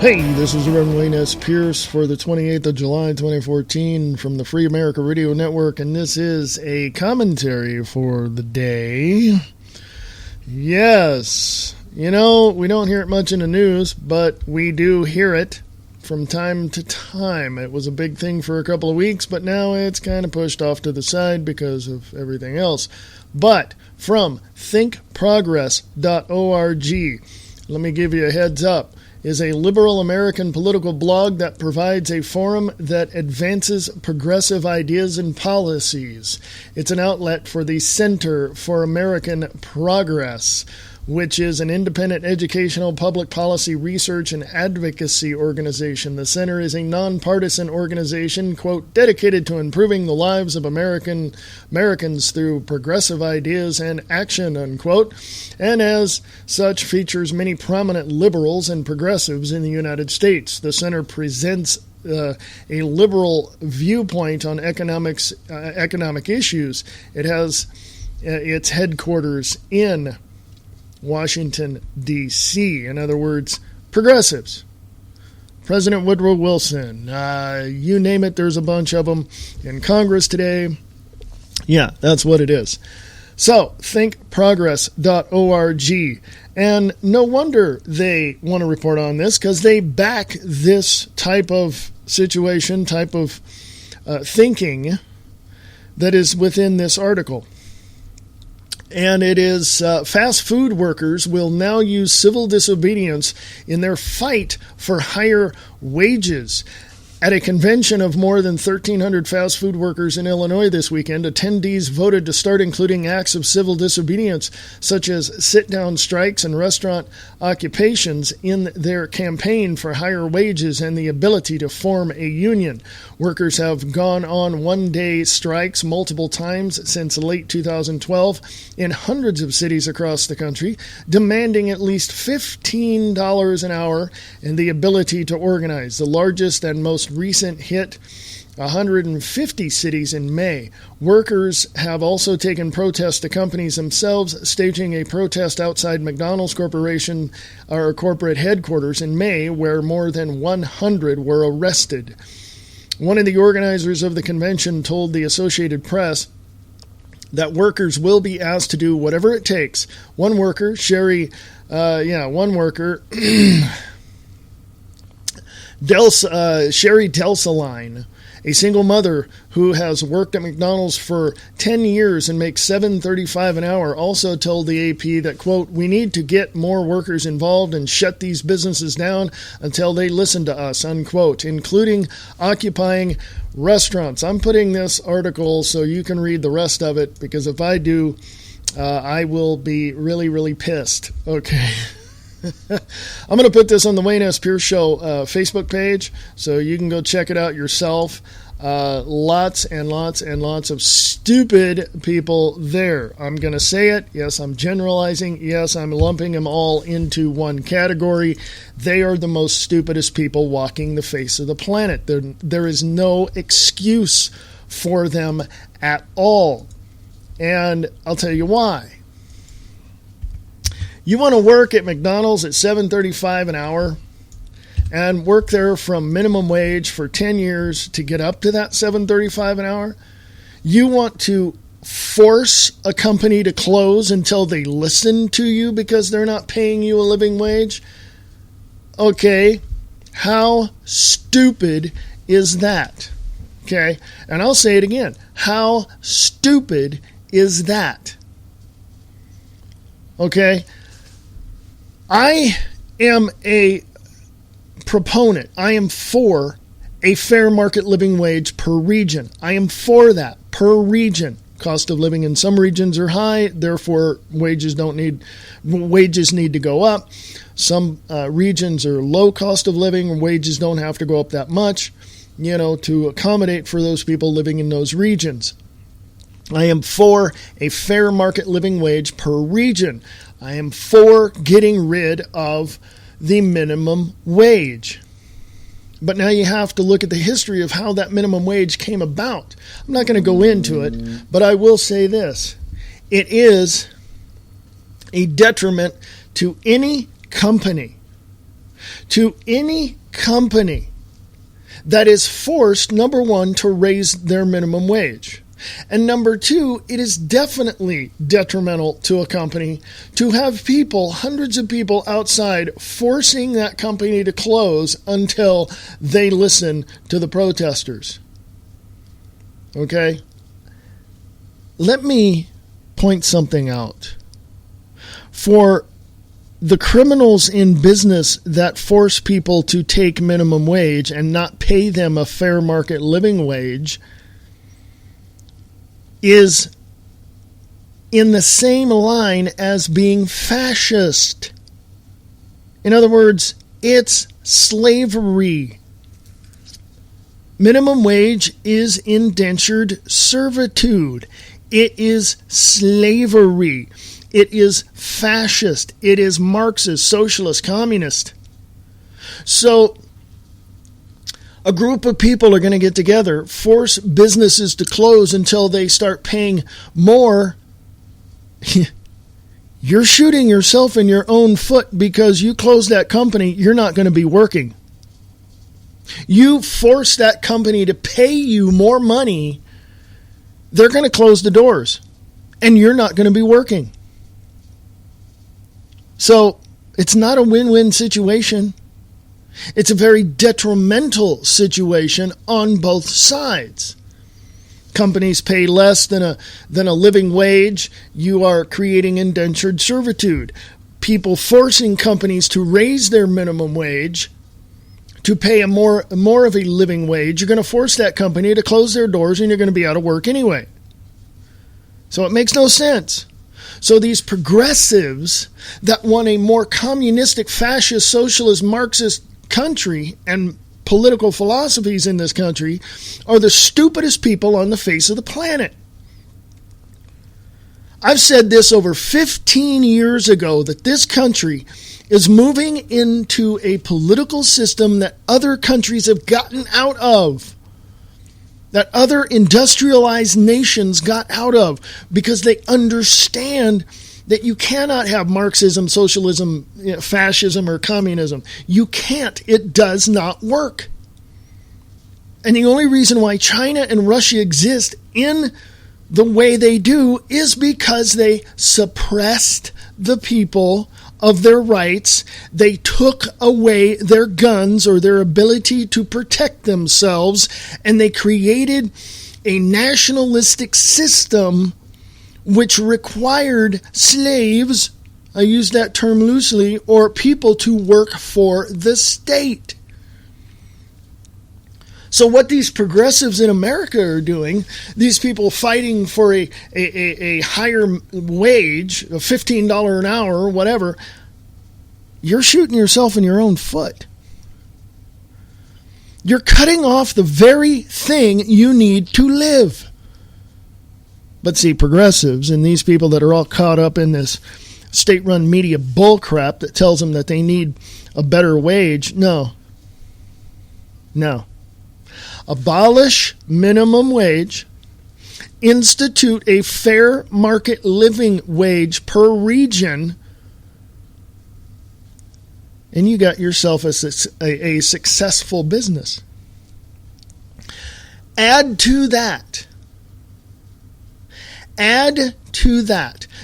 Hey, this is Reverend Wayne S. Pierce for the 28th of July, 2014 from the Free America Radio Network, and this is a commentary for the day. Yes, we don't hear it much in the news, but we do hear it from time to time. It was a big thing for a couple of weeks, but now it's kind of pushed off to the side because of everything else. But from thinkprogress.org, let me give you a heads up, is a liberal American political blog that provides a forum that advances progressive ideas and policies. It's an outlet for the Center for American Progress, which is an independent educational public policy research and advocacy organization. The center is a nonpartisan organization, quote, dedicated to improving the lives of Americans through progressive ideas and action, unquote, and as such features many prominent liberals and progressives in the United States. The center presents a liberal viewpoint on economic issues. It has its headquarters in Washington, D.C. In other words, progressives. President Woodrow Wilson, you name it, there's a bunch of them in Congress today. Yeah, that's what it is. So, thinkprogress.org. And no wonder they want to report on this, because they back this type of situation, type of thinking that is within this article. And it is fast food workers will now use civil disobedience in their fight for higher wages. At a convention of more than 1,300 fast food workers in Illinois this weekend, attendees voted to start including acts of civil disobedience, such as sit-down strikes and restaurant occupations, in their campaign for higher wages and the ability to form a union. Workers have gone on one-day strikes multiple times since late 2012 in hundreds of cities across the country, demanding at least $15 an hour and the ability to organize. The largest and most recent hit 150 cities in May. Workers have also taken protests to companies themselves, staging a protest outside McDonald's Corporation or corporate headquarters in May, where more than 100 were arrested. One of the organizers of the convention told the Associated Press that workers will be asked to do whatever it takes. One worker, Sherry Delsaline, a single mother who has worked at McDonald's for 10 years and makes $7.35 an hour, also told the AP that, quote, we need to get more workers involved and shut these businesses down until they listen to us, unquote, including occupying restaurants. I'm putting this article so you can read the rest of it, because if I do, I will be really, really pissed. Okay. I'm going to put this on the Wayne S. Pierce Show Facebook page, so you can go check it out yourself. Lots and lots and lots of stupid people there. I'm going to say it. Yes, I'm generalizing. Yes, I'm lumping them all into one category. They are the most stupidest people walking the face of the planet. There is no excuse for them at all. And I'll tell you why. You want to work at McDonald's at $7.35 an hour and work there from minimum wage for 10 years to get up to that $7.35 an hour? You want to force a company to close until they listen to you because they're not paying you a living wage? Okay, how stupid is that? Okay, and I'll say it again. How stupid is that? Okay? I am a proponent. I am for a fair market living wage per region. I am for that per region. Cost of living in some regions are high, therefore wages need to go up. Some regions are low cost of living, and wages don't have to go up that much, to accommodate for those people living in those regions. I am for a fair market living wage per region. I am for getting rid of the minimum wage. But now you have to look at the history of how that minimum wage came about. I'm not going to go into it, but I will say this. It is a detriment to any company to any company that is forced, number one, to raise their minimum wage. And number two, it is definitely detrimental to a company to have people, hundreds of people outside, forcing that company to close until they listen to the protesters. Okay? Let me point something out. For the criminals in business that force people to take minimum wage and not pay them a fair market living wage is in the same line as being fascist. In other words, it's slavery. Minimum wage is indentured servitude. It is slavery. It is fascist. It is Marxist, socialist, communist. So a group of people are going to get together, force businesses to close until they start paying more. You're shooting yourself in your own foot because you close that company, you're not going to be working. You force that company to pay you more money, they're going to close the doors, and you're not going to be working. So it's not a win-win situation. It's a very detrimental situation on both sides. Companies pay less than a living wage. You are creating indentured servitude. People forcing companies to raise their minimum wage to pay a more of a living wage. You're going to force that company to close their doors, and you're going to be out of work anyway. So it makes no sense. So these progressives that want a more communistic, fascist, socialist, Marxist country and political philosophies in this country are the stupidest people on the face of the planet. I've said this over 15 years ago, that this country is moving into a political system that other countries have gotten out of, that other industrialized nations got out of, because they understand that you cannot have Marxism, socialism, fascism, or communism. You can't. It does not work. And the only reason why China and Russia exist in the way they do is because they suppressed the people of their rights. They took away their guns or their ability to protect themselves, and they created a nationalistic system which required slaves, I use that term loosely, or people to work for the state. So what these progressives in America are doing, these people fighting for a higher wage, a $15 an hour or whatever, you're shooting yourself in your own foot. You're cutting off the very thing you need to live. But see, progressives and these people that are all caught up in this state-run media bullcrap that tells them that they need a better wage, no. Abolish minimum wage, institute a fair market living wage per region, and you got yourself a successful business. Add to that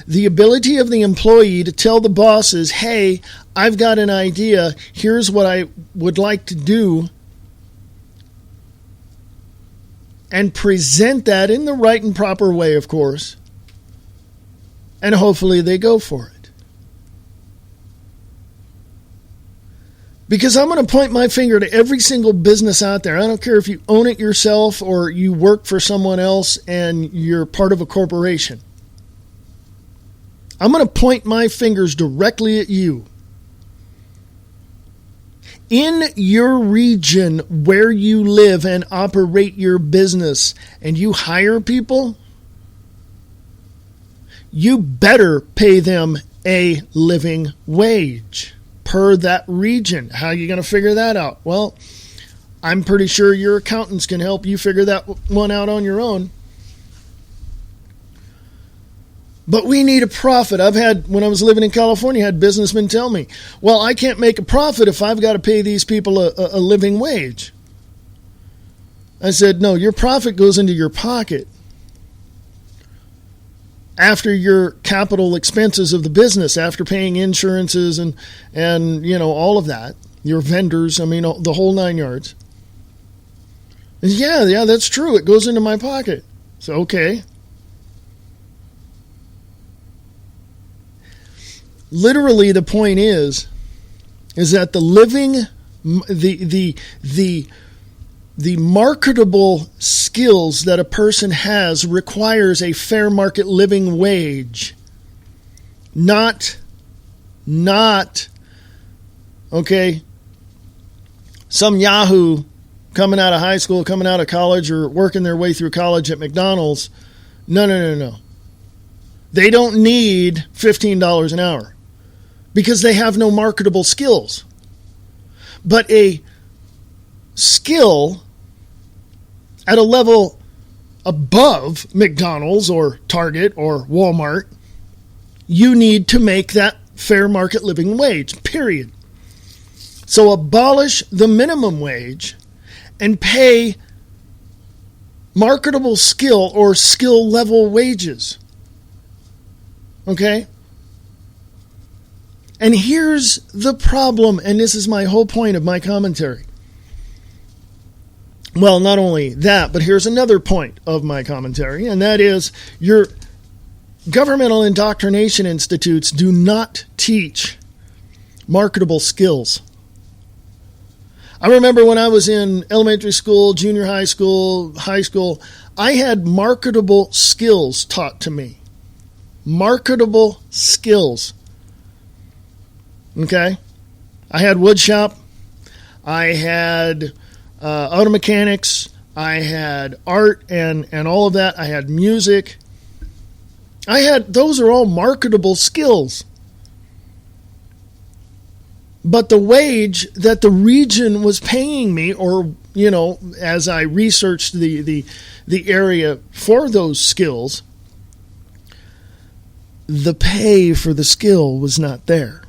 the ability of the employee to tell the bosses, hey, I've got an idea, here's what I would like to do, and present that in the right and proper way, of course, and hopefully they go for it. Because I'm going to point my finger to every single business out there. I don't care if you own it yourself or you work for someone else and you're part of a corporation. I'm going to point my fingers directly at you. In your region where you live and operate your business and you hire people, you better pay them a living wage per that region. How are you going to figure that out? Well, I'm pretty sure your accountants can help you figure that one out on your own. But we need a profit. When I was living in California, I had businessmen tell me, well, I can't make a profit if I've got to pay these people a living wage. I said, no, your profit goes into your pocket after your capital expenses of the business, after paying insurances and all of that, your vendors, the whole 9 yards. And yeah, that's true. It goes into my pocket. So, okay. Literally, the point is that the marketable skills that a person has requires a fair market living wage. Not, okay, some yahoo coming out of high school, coming out of college, or working their way through college at McDonald's. No. They don't need $15 an hour because they have no marketable skills. But a skill at a level above McDonald's or Target or Walmart, you need to make that fair market living wage, period. So abolish the minimum wage and pay marketable skill or skill level wages. Okay? And here's the problem, and this is my whole point of my commentary. Well, not only that, but here's another point of my commentary, and that is your governmental indoctrination institutes do not teach marketable skills. I remember when I was in elementary school, junior high school, I had marketable skills taught to me. Marketable skills. Okay? I had wood shop. I had auto mechanics. I had art and all of that. I had music. Those are all marketable skills. But the wage that the region was paying me, or, as I researched the area for those skills, the pay for the skill was not there.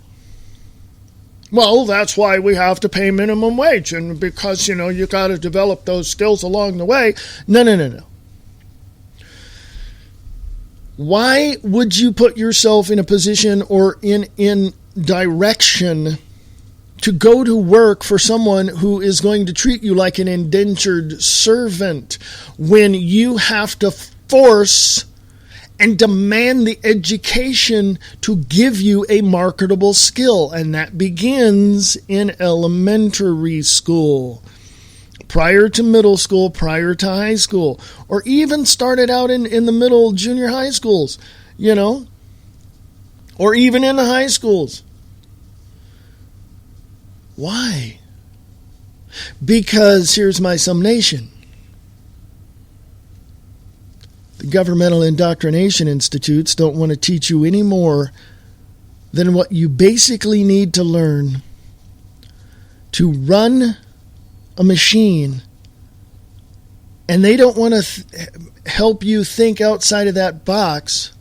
Well, that's why we have to pay minimum wage, and because, you got to develop those skills along the way. No. Why would you put yourself in a position or in direction to go to work for someone who is going to treat you like an indentured servant when you have to force and demand the education to give you a marketable skill? And that begins in elementary school, prior to middle school, prior to high school, or even started out in the middle junior high schools, or even in the high schools. Why? Because here's my summation. The governmental indoctrination institutes don't want to teach you any more than what you basically need to learn to run a machine. And they don't want to help you think outside of that box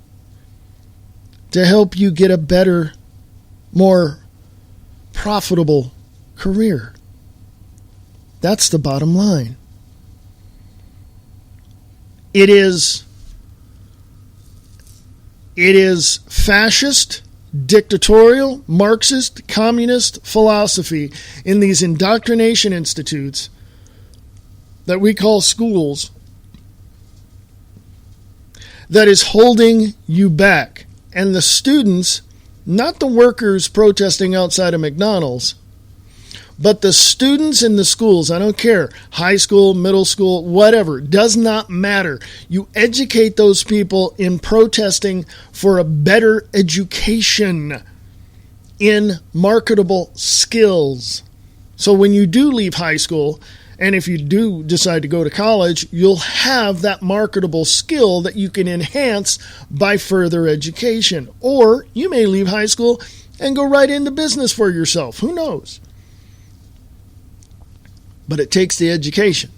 to help you get a better, more profitable career. That's the bottom line. It is fascist, dictatorial, Marxist, communist philosophy in these indoctrination institutes that we call schools that is holding you back. And the students, not the workers protesting outside of McDonald's, but the students in the schools, I don't care, high school, middle school, whatever, does not matter. You educate those people in protesting for a better education in marketable skills. So when you do leave high school, and if you do decide to go to college, you'll have that marketable skill that you can enhance by further education. Or you may leave high school and go right into business for yourself. Who knows? But it takes the education.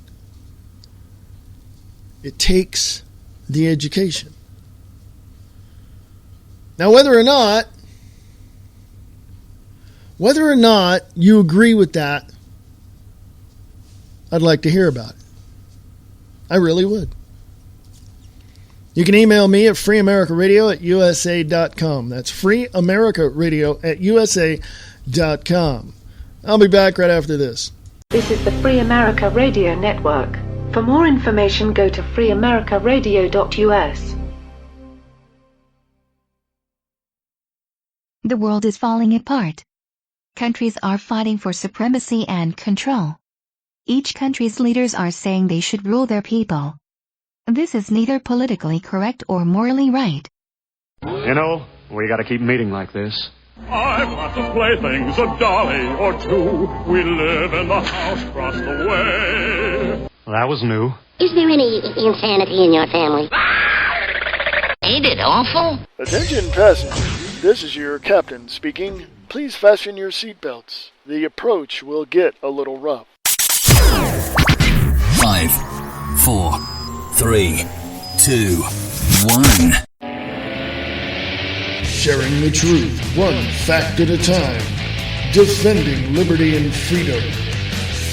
It takes the education. Now, whether or not you agree with that, I'd like to hear about it. I really would. You can email me at freeamericaradio@usa.com. That's freeamericaradio@usa.com. I'll be back right after this. This is the Free America Radio Network. For more information, go to freeamericaradio.us. The world is falling apart. Countries are fighting for supremacy and control. Each country's leaders are saying they should rule their people. This is neither politically correct or morally right. You know, we gotta keep meeting like this. I've lots of playthings, a dolly or two. We live in the house across the way. Well, that was new. Is there any insanity in your family? Ain't it awful? Attention passengers, this is your captain speaking. Please fasten your seatbelts. The approach will get a little rough. 5, 4, 3, 2, 1. Sharing the truth, one fact at a time. Defending liberty and freedom.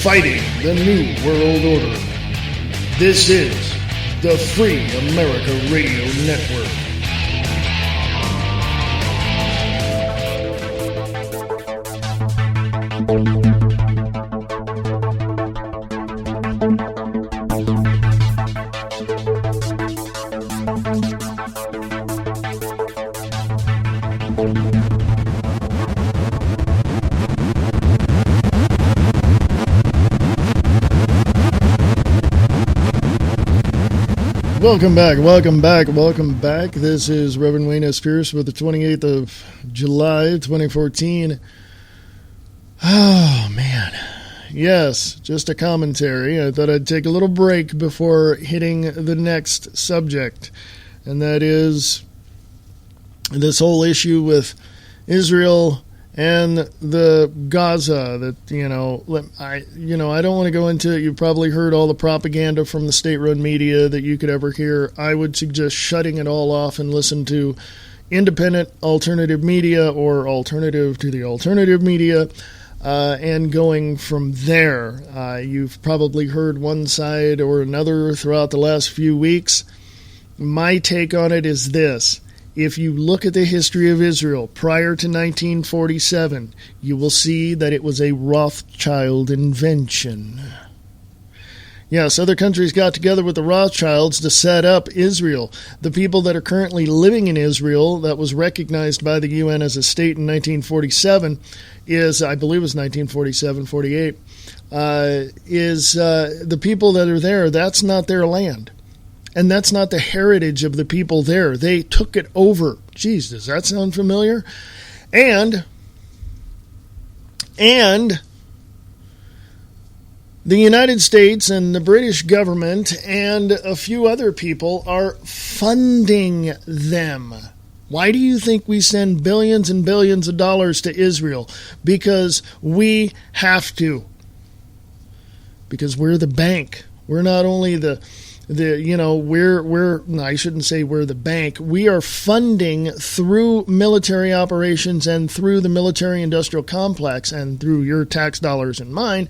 Fighting the New World Order. This is the Free America Radio Network. Welcome back. This is Reverend Wayne S. Pierce with the 28th of July, 2014. Oh, man. Yes, just a commentary. I thought I'd take a little break before hitting the next subject, and that is this whole issue with Israel and the Gaza. That I don't want to go into it. You've probably heard all the propaganda from the state-run media that you could ever hear. I would suggest shutting it all off and listen to independent alternative media or alternative to the alternative media, and going from there. You've probably heard one side or another throughout the last few weeks. My take on it is this. If you look at the history of Israel prior to 1947, you will see that it was a Rothschild invention. Yes, other countries got together with the Rothschilds to set up Israel. The people that are currently living in Israel, that was recognized by the UN as a state in 1947, is, I believe it was 1947, 48, is the people that are there, that's not their land. And that's not the heritage of the people there. They took it over. Geez, does that sound familiar? And the United States and the British government and a few other people are funding them. Why do you think we send billions and billions of dollars to Israel? Because we have to. Because we're the bank. We're not only I shouldn't say we're the bank. We are funding through military operations and through the military-industrial complex and through your tax dollars and mine.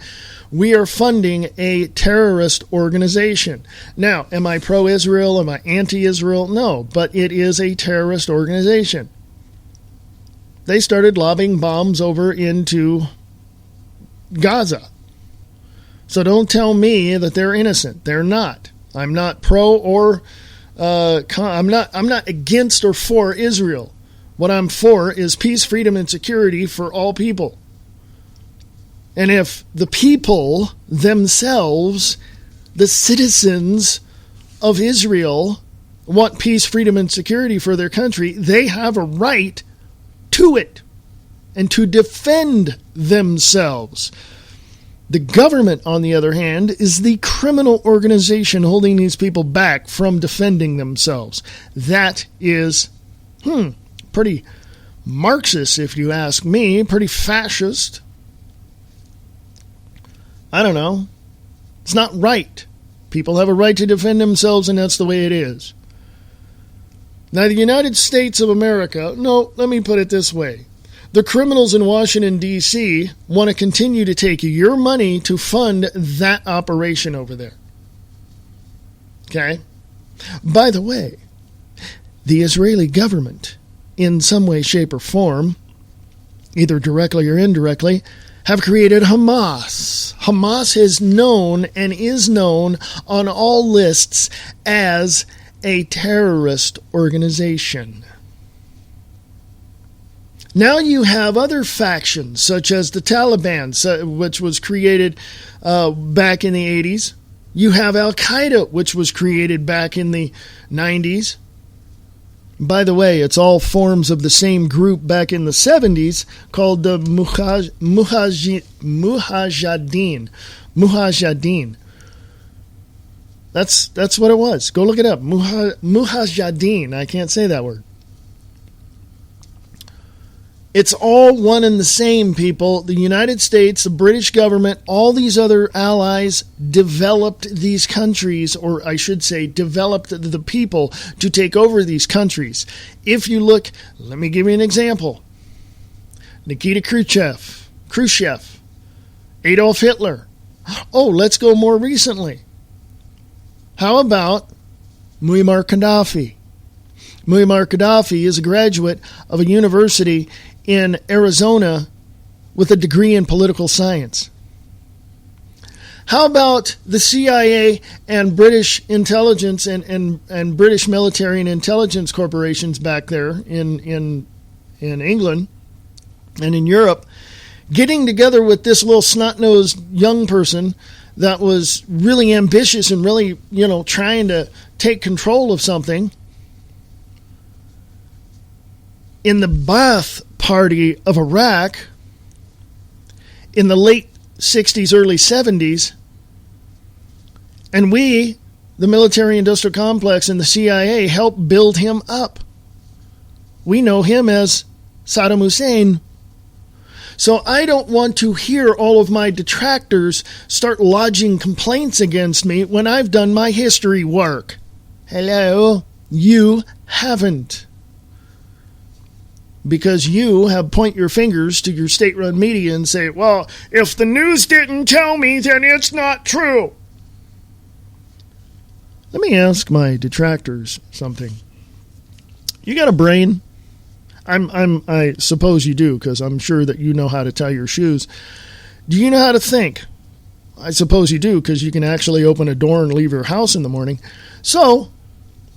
We are funding a terrorist organization. Now, am I pro-Israel? Am I anti-Israel? No, but it is a terrorist organization. They started lobbing bombs over into Gaza. So don't tell me that they're innocent. They're not. I'm not pro or I'm not against or for Israel. What I'm for is peace, freedom, and security for all people. And if the people themselves, the citizens of Israel, want peace, freedom, and security for their country, they have a right to it and to defend themselves. The government, on the other hand, is the criminal organization holding these people back from defending themselves. That is, pretty Marxist, if you ask me, pretty fascist. I don't know. It's not right. People have a right to defend themselves, and that's the way it is. Now, the United States of America, no, let me put it this way. The criminals in Washington, D.C. want to continue to take your money to fund that operation over there. Okay? By the way, the Israeli government, in some way, shape, or form, either directly or indirectly, have created Hamas. Hamas is known and is known on all lists as a terrorist organization. Now you have other factions, such as the Taliban, which was created back in the 80s. You have Al-Qaeda, which was created back in the 90s. By the way, it's all forms of the same group back in the 70s called the Mujahideen. That's what it was. Go look it up. Mujahideen. I can't say that word. It's all one and the same, people. The United States, the British government, all these other allies developed these countries, or I should say developed the people to take over these countries. If you look, let me give you an example. Nikita Khrushchev, Adolf Hitler. Oh, let's go more recently. How about Muammar Gaddafi? Muammar Gaddafi is a graduate of a university in Arizona with a degree in political science. How about the CIA and British intelligence and British military and intelligence corporations back there in England and in Europe getting together with this little snot-nosed young person that was really ambitious and really, trying to take control of something in the Ba'ath Party of Iraq in the late 60s, early 70s, and we, the military-industrial complex and the CIA, helped build him up. We know him as Saddam Hussein. So I don't want to hear all of my detractors start lodging complaints against me when I've done my history work. Hello? You haven't. Because you have point your fingers to your state-run media and say, well, if the news didn't tell me, then it's not true. Let me ask my detractors something. You got a brain? I suppose you do, because I'm sure that you know how to tie your shoes. Do you know how to think? I suppose you do, because you can actually open a door and leave your house in the morning. So,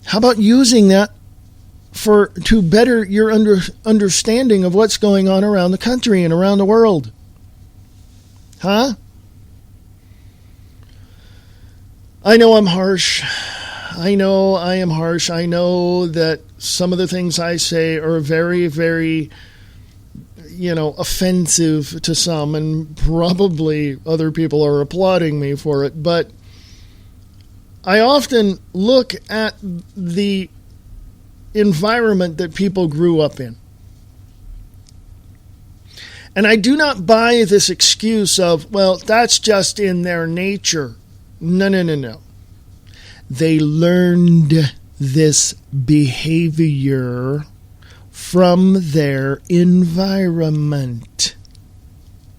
how about using that to better your understanding of what's going on around the country and around the world? Huh? I know I'm harsh. I know I am harsh. I know that some of the things I say are very, very, offensive to some, and probably other people are applauding me for it. But I often look at the environment that people grew up in. And I do not buy this excuse of, well, that's just in their nature. No. They learned this behavior from their environment.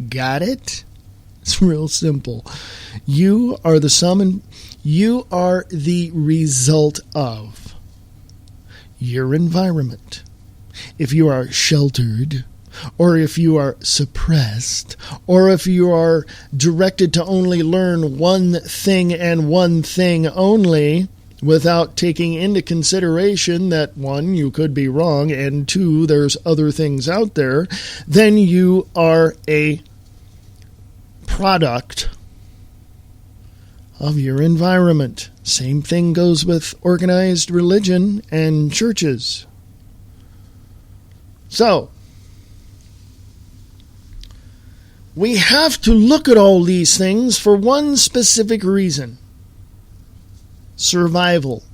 Got it? It's real simple. You are the sum and you are the result of your environment. If you are sheltered, or if you are suppressed, or if you are directed to only learn one thing and one thing only, without taking into consideration that, one, you could be wrong, and two, there's other things out there, then you are a product of your environment. Same thing goes with organized religion and churches. So, we have to look at all these things for one specific reason. Survival.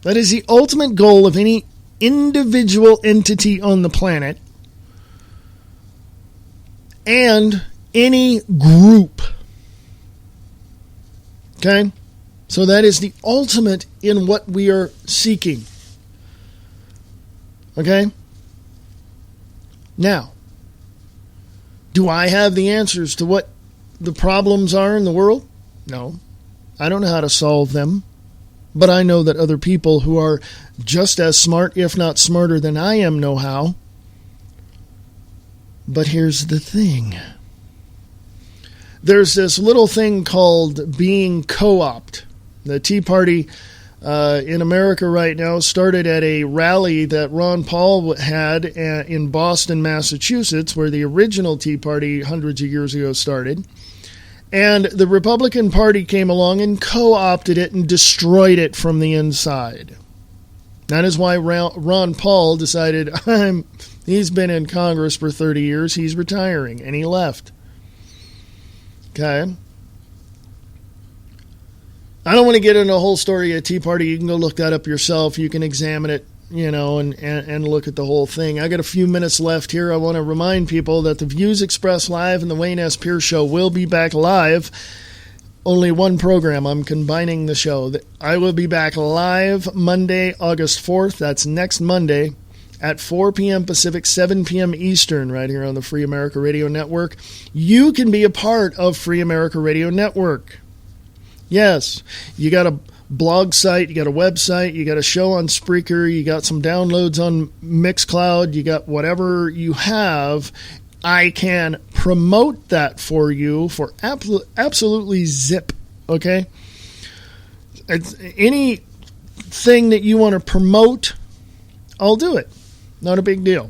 That is the ultimate goal of any individual entity on the planet and any group. Okay? So that is the ultimate in what we are seeking. Okay? Now, do I have the answers to what the problems are in the world? No. I don't know how to solve them. But I know that other people who are just as smart, if not smarter than I am, know how. But here's the thing. There's this little thing called being co-opted. The Tea Party in America right now started at a rally that Ron Paul had in Boston, Massachusetts, where the original Tea Party hundreds of years ago started. And the Republican Party came along and co-opted it and destroyed it from the inside. That is why Ron Paul decided, he's been in Congress for 30 years, he's retiring, and he left. Okay? I don't want to get into a whole story of Tea Party. You can go look that up yourself. You can examine it, and look at the whole thing. I got a few minutes left here. I want to remind people that the views expressed live in the Wayne S. Pierce Show will be back live. Only one program. I'm combining the show. I will be back live Monday, August 4th. That's next Monday at 4 p.m. Pacific, 7 p.m. Eastern, right here on the Free America Radio Network. You can be a part of Free America Radio Network. Yes, you got a blog site, you got a website, you got a show on Spreaker, you got some downloads on Mixcloud, you got whatever you have. I can promote that for you for absolutely zip, okay? Anything that you want to promote, I'll do it. Not a big deal.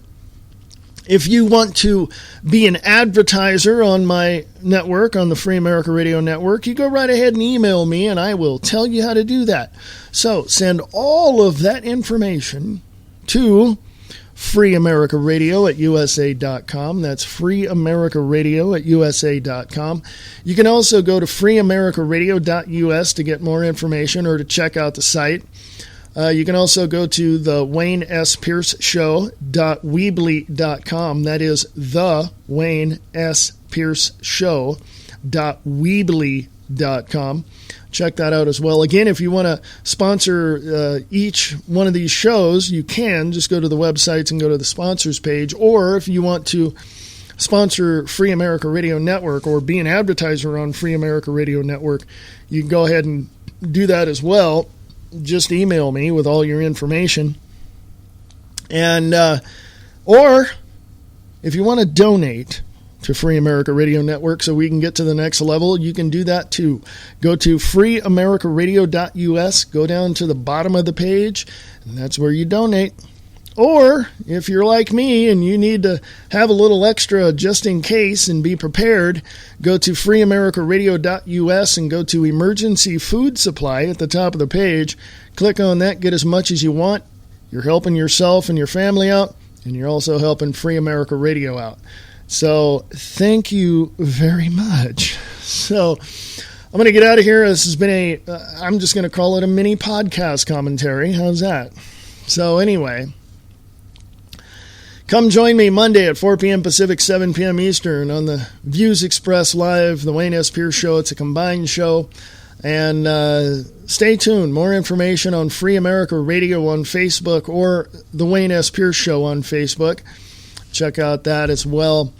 If you want to be an advertiser on my network, on the Free America Radio Network, you go right ahead and email me, and I will tell you how to do that. So send all of that information to freeamericaradio@usa.com. That's freeamericaradio@usa.com. You can also go to freeamericaradio.us to get more information or to check out the site. You can also go to the Wayne S. Pierce Show.weebly.com. That is the Wayne S. Pierce Show.weebly.com. Check that out as well. Again, if you want to sponsor each one of these shows, you can. Just go to the websites and go to the sponsors page. Or if you want to sponsor Free America Radio Network or be an advertiser on Free America Radio Network, you can go ahead and do that as well. Just email me with all your information. And or if you want to donate to Free America Radio Network so we can get to the next level, you can do that too. Go to freeamericaradio.us, go down to the bottom of the page, and that's where you donate. Or if you're like me and you need to have a little extra just in case and be prepared, go to freeamericaradio.us and go to Emergency Food Supply at the top of the page. Click on that, get as much as you want. You're helping yourself and your family out, and you're also helping Free America Radio out. So thank you very much. So I'm going to get out of here. This has been I'm just going to call it a mini podcast commentary. How's that? So anyway, come join me Monday at 4 p.m. Pacific, 7 p.m. Eastern on the Views Express Live, the Wayne S. Pierce Show. It's a combined show. And stay tuned. More information on Free America Radio on Facebook or the Wayne S. Pierce Show on Facebook. Check out that as well.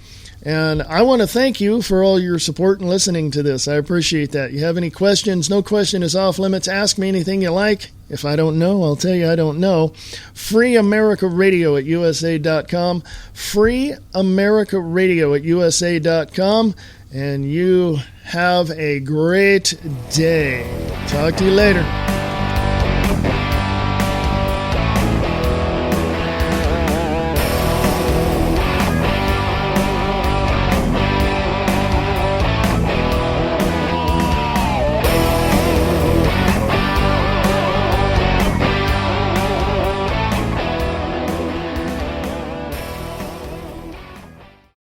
And I want to thank you for all your support and listening to this. I appreciate that. You have any questions? No question is off limits. Ask me anything you like. If I don't know, I'll tell you I don't know. freeamericaradio@usa.com. freeamericaradio@usa.com. And you have a great day. Talk to you later.